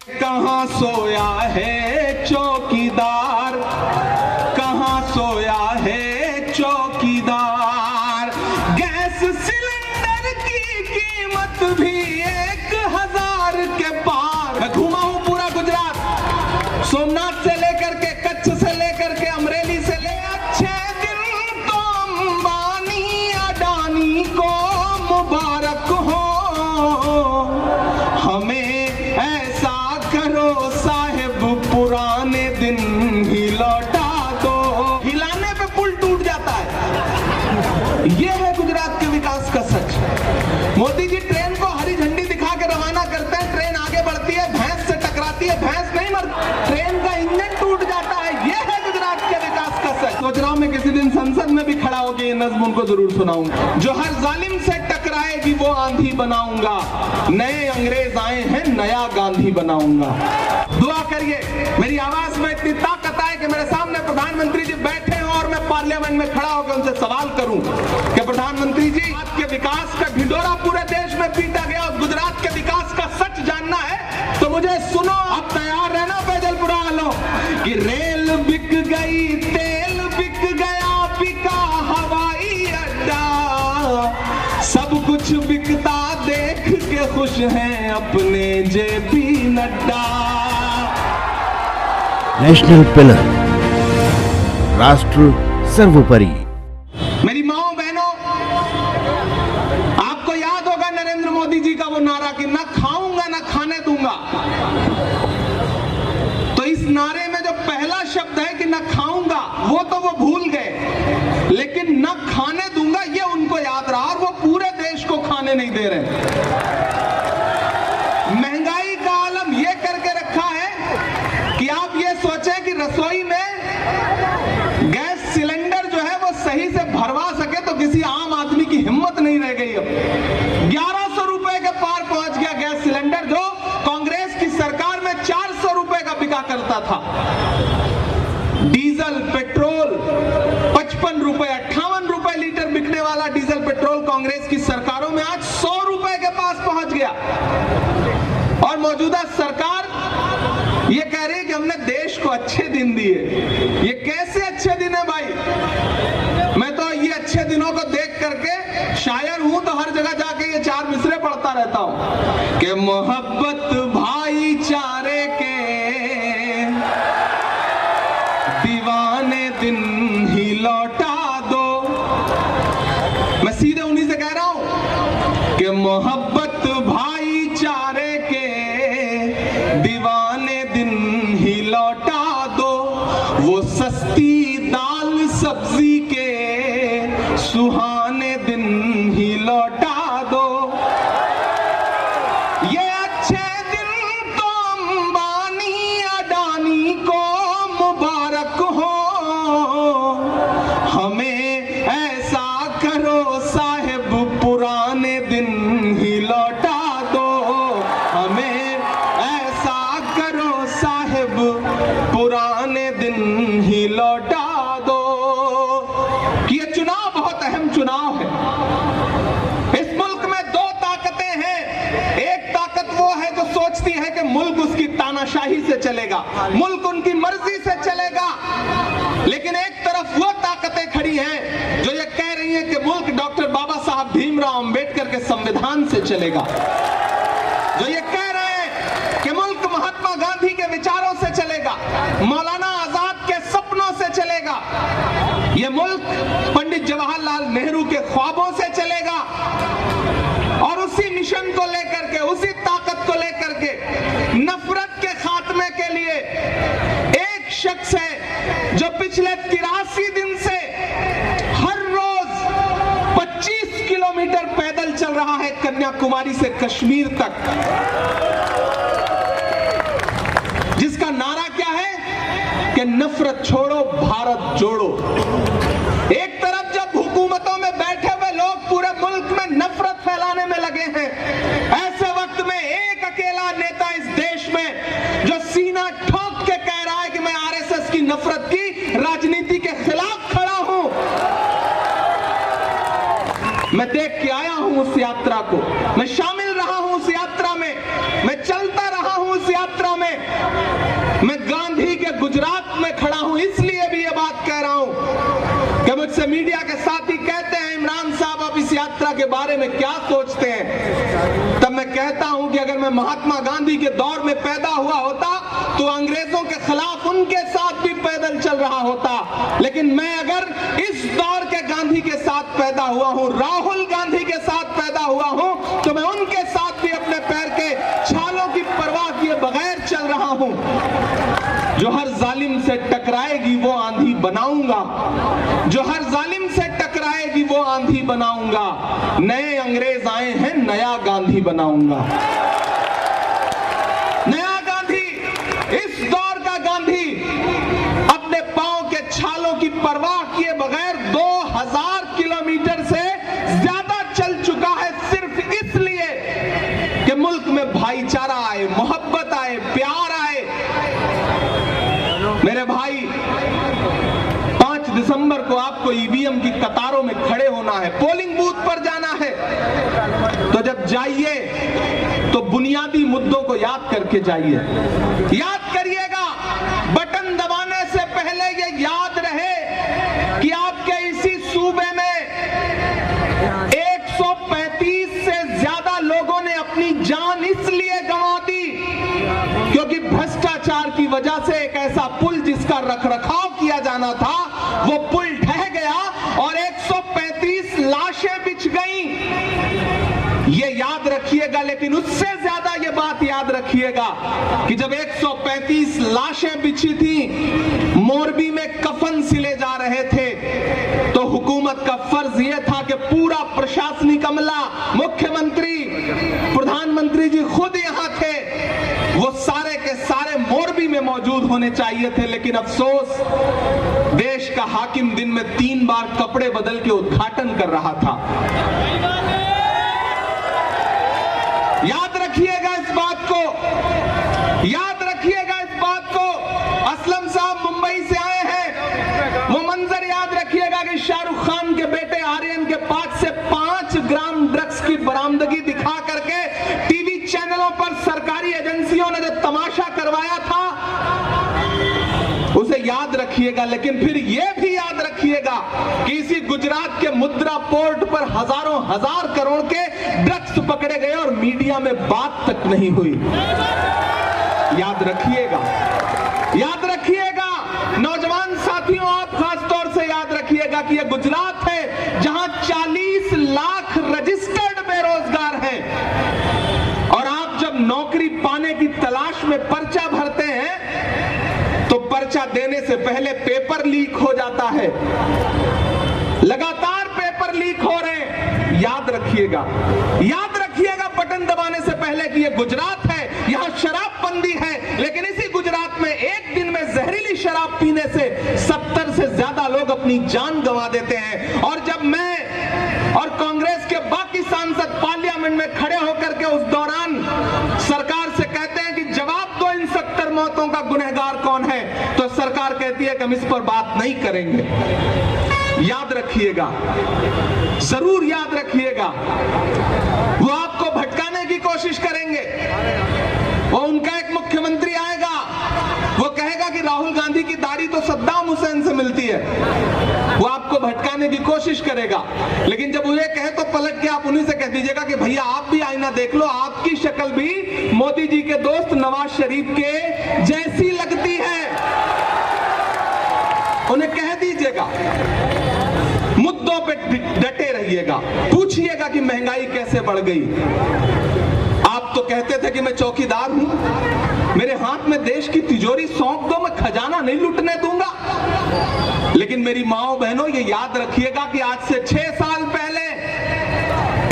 कहाँ सोया है चौकीदार, कहाँ सोया है चौकीदार। गैस सिलेंडर की कीमत भी 1000 के पार। मैं घूमा हूं पूरा गुजरात, सोमनाथ से लेकर के कच्छ से लेकर के अमरेली से ले। अच्छे दिन तो अंबानी अडानी को मुबारक हो, हमें ऐसा करो साहिब पुराने दिन ही लौटा दो। हिलाने पे पुल टूट जाता है। ये है गुजरात के विकास का सच। मोदी जी ट्रेन को हरी झंडी दिखा के रवाना करते हैं, ट्रेन आगे बढ़ती है, भैंस से टकराती है, भैंस नहीं मरती, ट्रेन का इंजन टूट जाता है। ये है गुजरात के विकास का सच। सोच रहा हूं मैं किसी दिन संसद में भी खड़ा होकर ये नज्म उनको जरूर सुनाऊंगा। जो हर जालिम से टकराएगी वो आंधी बनाऊंगा, नए अंग्रेज आए हैं नया गांधी बनाऊंगा। दुआ करिए मेरी आवाज में इतनी ताकत आए कि मेरे सामने प्रधानमंत्री जी बैठे हो और मैं पार्लियामेंट में खड़ा होकर उनसे सवाल करूं कि प्रधानमंत्री जी, आपके विकास का ढिंढोरा पूरे देश में पीटा गया और गुजरात के विकास का सच जानना है तो मुझे सुनो। आप तैयार रहना बैजलपुरा वालों कि रेल बिक गई, तेल बिक गया, बिका हवाई अड्डा, सब कुछ बिकता देख के खुश हैं अपने जेपी नड्डा। नेशनल पिलर, राष्ट्र सर्वोपरि। मेरी माओ बहनों, आपको याद होगा नरेंद्र मोदी जी का वो नारा कि ना खाऊंगा ना खाने दूंगा। तो इस नारे में जो पहला शब्द है कि ना खाऊंगा, वो तो वो भूल गए, लेकिन ना खाने दूंगा ये उनको याद रहा और वो पूरे देश को खाने नहीं दे रहे। महंगाई का आलम ये करके रखा है कि आप ये सोचें कि रसोई में गैस सिलेंडर जो है वो सही से भरवा सके तो किसी आम आदमी की हिम्मत नहीं रह गई। अब 1100 रुपए के पार पहुंच गया गैस सिलेंडर, जो कांग्रेस की सरकार में 400 रुपए का बिका करता था। डीजल पेट्रोल 55 रुपए 58 रुपए लीटर बिकने वाला डीजल पेट्रोल कांग्रेस की सरकारों में आज 100 रुपए के पास पहुंच गया। और मौजूदा सरकार ये कह रही है कि हमने देश को अच्छे दिन दिए। ये कैसे अच्छे दिन है भाई? मैं तो ये अच्छे दिनों को देख करके शायर हूं तो हर जगह जाके ये 4 मिसरे पढ़ता रहता हूं कि मोहब्बत भाईचारे के दीवाने दिन ही लौटा दो। मैं सीधे उन्हीं से कह रहा हूं कि मोहब्बत भाईचारे के दीवाने दिन ही लौटा दो, वो सस्ती दाल सब्जी के सुहाने दिन ही लौटा दो। ये अच्छे दिन तो अंबानी अडानी को मुबारक हो, हमें ऐसा करो साहिब पुराने दिन ही लौटा दो, हमें ऐसा करो साहिब पुराने दिन ही लौटा दो। कि ये चुनाव बहुत अहम चुनाव है। इस मुल्क में 2 ताकतें हैं। एक ताकत वो है जो सोचती है कि मुल्क उसकी तानाशाही से चलेगा, मुल्क उनकी मर्जी से चलेगा, लेकिन एक तरफ वो ताकतें खड़ी हैं जो ये कह रही हैं कि मुल्क डॉक्टर बाबा साहब भीमराव अंबेडकर के संविधान से चलेगा, जो ये कह रहे हैं कि मुल्क महात्मा गांधी के विचारों से चलेगा, मौलाना आजाद के सपनों से चलेगा, ये मुल्क पंडित जवाहरलाल नेहरू के ख्वाबों से चलेगा। और उसी मिशन को लेकर के, उसी ताकत को लेकर के, नफरत के खात्मे के लिए एक शख्स है जो पिछले 83 दिन से हर रोज 25 किलोमीटर पैदल चल रहा है कन्याकुमारी से कश्मीर तक, जिसका नारा क्या है कि नफरत छोड़ो भारत जोड़ो। एक तरफ जब हुकूमतों में बैठे हुए लोग पूरे मुल्क में नफरत फैलाने में लगे हैं, ऐसे वक्त में एक अकेला नेता इस देश में जो सीना ठोक के कह रहा है कि मैं आरएसएस की नफरत की राजनीति के खिलाफ खड़ा हूं। मैं देख के आया हूं उस यात्रा को, मैं शामिल रहा हूं उस यात्रा में, मैं चलता रहा हूं उस यात्रा में। के बारे में क्या सोचते हैं, तब मैं कहता हूं कि अगर मैं महात्मा गांधी के दौर में पैदा हुआ होता तो अंग्रेजों के खिलाफ उनके साथ भी पैदल चल रहा होता। लेकिन मैं अगर इस दौर के गांधी के साथ पैदा हुआ हूं, राहुल गांधी के साथ पैदा हुआ हूं, तो मैं उनके साथ भी अपने पैर के छालों की परवाह किए बगैर चल रहा हूं। जो हर जालिम से टकराएगी वो आंधी बनाऊंगा, जो हर जालिम से टकराएगी वो आंधी बनाऊंगा। नए अंग्रेज आए हैं, नया गांधी बनाऊंगा। नया गांधी, इस दौर का गांधी अपने पांव के छालों की परवाह किए बगैर 2000 किलोमीटर से ज्यादा चल चुका है, सिर्फ इसलिए कि मुल्क में भाईचारा आए, मोहब्बत आए, प्यार आए। मेरे भाई, 5 दिसंबर को आपको ईवीएम की कतारों में खड़े होना है, पोलिंग बूथ पर जाना है। तो जब जाइए तो बुनियादी मुद्दों को याद करके जाइए। याद करिएगा, बटन दबाने से पहले ये याद रहे कि आपके इसी सूबे में 135 से ज्यादा लोगों ने अपनी जान इसलिए गंवा दी क्योंकि भ्रष्टाचार की वजह से एक ऐसा पुल जिसका रखरखाव किया जाना था, वो पुल ढह गया और 135 लाशें बिछ गईं। ये याद रखिएगा, लेकिन उससे ज्यादा ये बात याद रखिएगा कि जब 135 लाशें बिछी थी, मोरबी में कफन सिले जा रहे थे, तो हुकूमत का फर्ज यह था कि पूरा प्रशासनिक अमला, मुख्यमंत्री, प्रधानमंत्री जी खुद यहां थे, वो सारे के सारे मोरबी में मौजूद होने चाहिए थे। लेकिन अफसोस, देश का हाकिम दिन में 3 बार कपड़े बदल के उद्घाटन कर रहा था। याद रखिएगा इस बात को, याद रखिएगा इस बात को। असलम साहब मुंबई से आए हैं, वो मंजर याद रखिएगा कि शाहरुख खान के बेटे आर्यन के पास से 5 ग्राम ड्रग्स की बरामदगी दिखा करके टीवी चैनलों पर सरकारी एजेंसियों ने जो तमाशा करवाया था, उसे याद रखिएगा। लेकिन फिर यह भी याद रखिएगा कि इसी गुजरात के मुद्रा पोर्ट पर हजारों हजार करोड़ के ड्रग्स पकड़े गए और मीडिया में बात तक नहीं हुई। याद रखिएगा, याद रखिएगा। नौजवान साथियों, आप खास तौर से याद रखिएगा कि यह गुजरात है जहां 40 लाख रजिस्टर्ड बेरोजगार हैं, और आप जब नौकरी पाने की तलाश में पर्चा भरते हैं तो पर्चा देने से पहले पेपर लीक हो जाता है। लगातार पेपर लीक हो रहे हैं। याद रखिएगा, याद रखिएगा बटन दबाने से पहले कि यह गुजरात है, यहां शराबबंदी है, लेकिन इसी गुजरात में एक दिन में जहरीली शराब पीने से 70 से ज्यादा लोग अपनी जान गंवा देते हैं। और जब मैं और कांग्रेस के बाकी सांसद पार्लियामेंट में खड़े होकर के उस दौरान सरकार से कहते हैं कि जवाब दो, इन 70 मौतों का गुनहगार कौन है, तो सरकार कहती है कि हम इस पर बात नहीं करेंगे। याद रखिएगा, जरूर याद रखिएगा। वो आपको भटकाने की कोशिश करेंगे। वो उनका एक मुख्यमंत्री आएगा, वो कहेगा कि राहुल गांधी की दाढ़ी तो सद्दाम हुसैन से मिलती है। वो आपको भटकाने की कोशिश करेगा, लेकिन जब वो ये कहे तो पलट के आप उन्हीं से कह दीजिएगा कि भैया आप भी आईना देख लो, आपकी शक्ल भी मोदी जी के दोस्त नवाज शरीफ के जैसी लगती है। उन्हें कह दीजिएगा। मुद्दों पे डटे रहिएगा, पूछिएगा कि महंगाई कैसे बढ़ गई। आप तो कहते थे कि मैं चौकीदार हूं, मेरे हाथ में देश की तिजोरी सौंप दो, मैं खजाना नहीं लूटने दूंगा। लेकिन मेरी माओ बहनों, ये याद रखिएगा कि आज से 6 साल पहले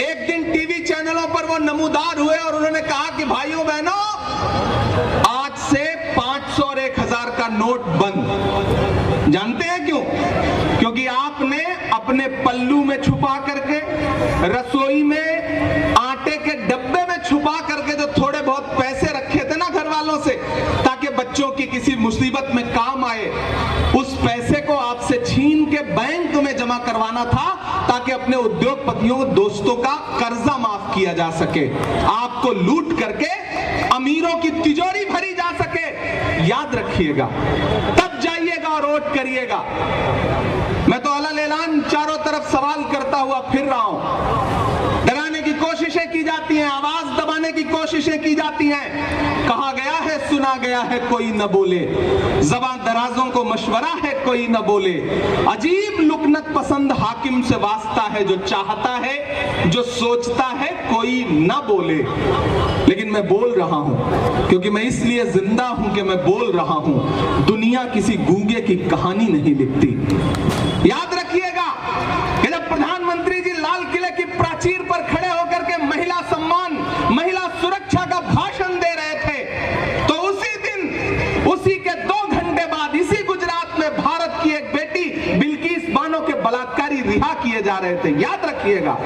एक दिन टीवी चैनलों पर वो नमूदार हुए और उन्होंने कहा कि भाइयों बहनों, आज से 500 और 1000 का नोट बंद। जानते हैं क्यों? क्योंकि आपने अपने पल्लू में छुपा करके, रसोई में आटे के डब्बे में छुपा करके जो थोड़े बहुत पैसे रखे थे ना घर वालों से, ताकि बच्चों की किसी मुसीबत में काम आए, उस पैसे को आपसे छीन के बैंक में जमा करवाना था ताकि अपने उद्योगपतियों, दोस्तों का कर्जा माफ किया जा सके, आपको लूट करके अमीरों की तिजोरी भरी जा सके। याद रखिएगा, तब जाइएगा और वोट करिएगा। मैं तो डबल ऐलान चारों तरफ सवाल करता हुआ फिर रहा हूं। डराने की कोशिशें की जाती हैं, आवाज दबाने की कोशिशें की जाती हैं। कहा गया है, सुना गया है, कोई न बोले। ज़बां दराजों को मशवरा है, कोई न बोले। अजीब लुकनत पसंद हाकिम से वास्ता है, जो चाहता है, जो सोचता है, कोई न बोले। लेकिन मैं बोल रहा हूं, क्योंकि मैं इसलिए जिंदा हूं कि मैं बोल रहा हूं। दुनिया किसी गूंगे की कहानी नहीं लिखती। याद रखिएगा कि जब प्रधानमंत्री जी लाल किले की प्राचीर पर खड़े होकर के महिला सम्मान, महिला सुरक्षा का भाषण दे रहे थे, तो उसी दिन, उसी के 2 घंटे बाद इसी गुजरात में भारत की एक बेटी बिल्किस बानो के बलात्कारी रिहा किए जा रहे थे। याद रखिएगा।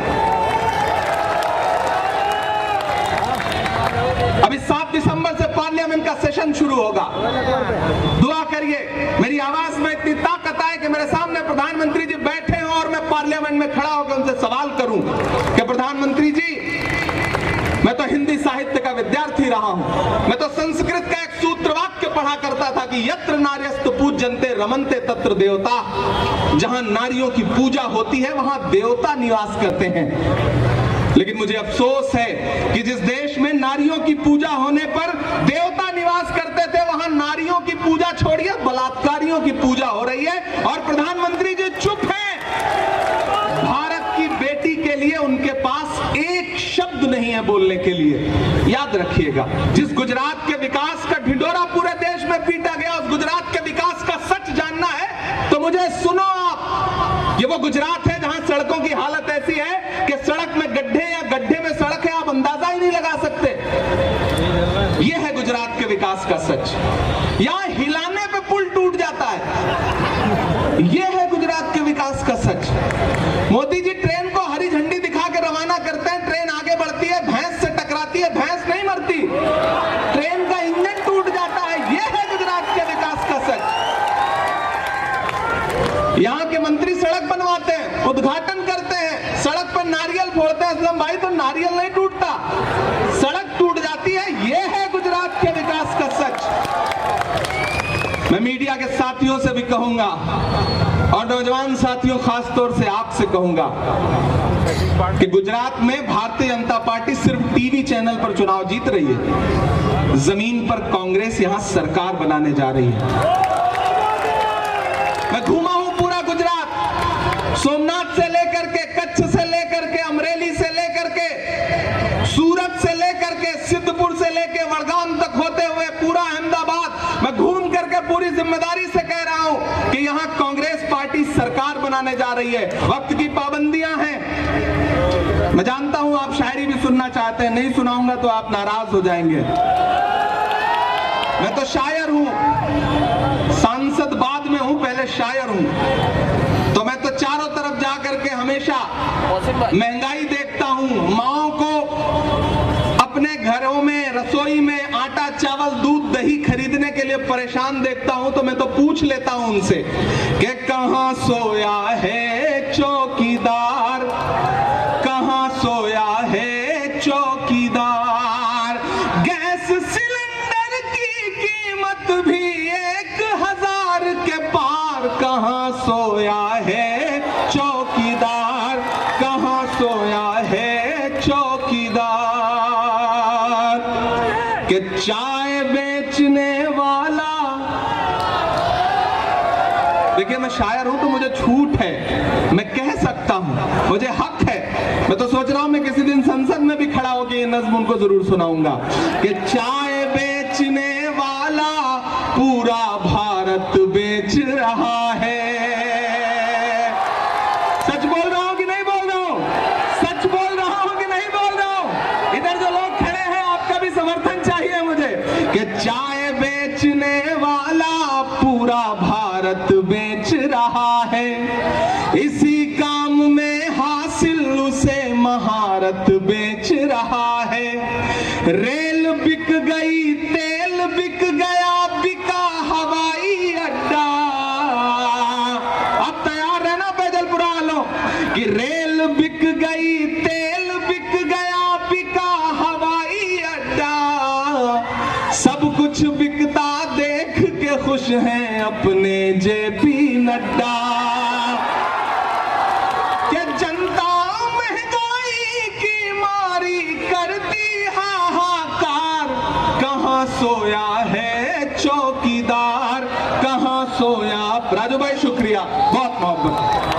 अभी 7 दिसंबर से पार्लियामेंट का सेशन शुरू होगा। दुआ करिए मेरी आवाज में इतनी ताकत आए कि मेरे सामने प्रधानमंत्री जी बैठे हों और मैं पार्लियामेंट में खड़ा होकर उनसे सवाल करूं कि प्रधानमंत्री जी, मैं तो हिंदी साहित्य का विद्यार्थी रहा हूं, मैं तो संस्कृत का एक सूत्र वाक्य पढ़ा करता था कि यत्र नार्यस्तु पूज्यन्ते रमन्ते तत्र देवता। जहां नारियों की पूजा होती है वहां देवता निवास करते हैं। लेकिन मुझे अफसोस है कि जिस देश में नारियों की पूजा होने पर देवता निवास करते थे, वहां नारियों की पूजा छोड़िए बलात्कारियों की पूजा हो रही है और प्रधानमंत्री जी चुप हैं। भारत की बेटी के लिए उनके पास एक शब्द नहीं है बोलने के लिए। याद रखिएगा, जिस गुजरात के विकास का ढिंढोरा पूरे देश में पीटा गया, उस गुजरात के विकास का सच जानना है तो मुझे सुनो आप। ये वो गुजरात है जहां सड़कों की हालत ऐसी है कि सड़क में गड्ढे या गड्ढे में सड़क है, आप अंदाजा ही नहीं लगा सकते। यह है गुजरात के विकास का सच। यहां हिलाने पे पुल टूट जाता है। यह है गुजरात के विकास का सच। मोदी जी ट्रेन को हरी झंडी दिखा के रवाना करते हैं, ट्रेन आगे बढ़ती है, भैंस से टकराती है, भैंस नहीं मरती, ट्रेन का इंजन टूट जाता है। यह है गुजरात के विकास का सच। यहाँ के मंत्री सड़क बनवाते हैं, उद्घाटन करते हैं, सड़क पर नारियल फोड़ते हैं। असलम भाई, तो नारियल नहीं टूटता, सड़क टूट जाती है। यह है गुजरात के विकास का सच। मैं मीडिया के साथियों से भी कहूंगा और नौजवान साथियों, खासतौर से आपसे कहूंगा कि गुजरात में भारतीय जनता पार्टी सिर्फ टीवी चैनल पर चुनाव जीत रही है, जमीन पर कांग्रेस यहां सरकार बनाने जा रही है। मैं घूमा हूं पूरा गुजरात, सोमनाथ से लेकर के, कच्छ से लेकर के, अमरेली से लेकर के, सूरत से लेकर के, सिद्धपुर से लेकर वडगाम तक होते हुए पूरा अहमदाबाद। मैं घूम करके पूरी जिम्मेदारी से कह रहा हूं कि यहां कांग्रेस पार्टी सरकार बनाने जा रही है। वक्त की पाबंदियां हैं। मैं जानता हूं आप शायरी भी सुनना चाहते हैं, नहीं सुनाऊंगा तो आप नाराज हो जाएंगे। मैं तो शायर हूं, सांसद बाद में हूं, पहले शायर हूं। तो मैं तो चारों तरफ जाकर के हमेशा महंगाई देखता हूं, माओं को अपने घरों में, रसोई में आटा, चावल, दूध, दही खरीदने के लिए परेशान देखता हूं। तो मैं तो पूछ लेता हूं उनसे कि कहां सोया है चौकीदार, कहां सोया है चौकीदार। गैस सिलेंडर की कीमत भी 1000 के पार, कहां सोया है चौकीदार, कहां सोया है चौकीदार। कि चाय बेचने वाला, देखिए मैं शायर हूं तो मुझे छूट है, मैं कह सकता हूं, मुझे हक है। मैं तो सोच रहा हूं मैं किसी दिन संसद में भी खड़ा होकर ये नज्म उनको जरूर सुनाऊंगा कि चाय बेचने वाला पूरा भारत बेच रहा है। सच बोल रहा हूं कि नहीं बोल रहा हूं? सच बोल रहा हूं कि नहीं बोल रहा हूं? इधर जो लोग खड़े हैं आपका भी समर्थन चाहिए मुझे कि चाय बेचने वाला पूरा भारत बेच रहा है। इसी काम में हासिल उसे महारत बेच रहा है। रेल बिक गई, तेल बिक गया, बिका हवाई अड्डा। अब तैयार रहना बैजलपुरा वालों कि रेल बिक गई, तेल बिक गया, बिका हवाई अड्डा। सब कुछ बिकता देख के खुश हैं अपने जेपी नड्डा। यार कहाँ सोया। राजू भाई शुक्रिया, बहुत मोहब्बत।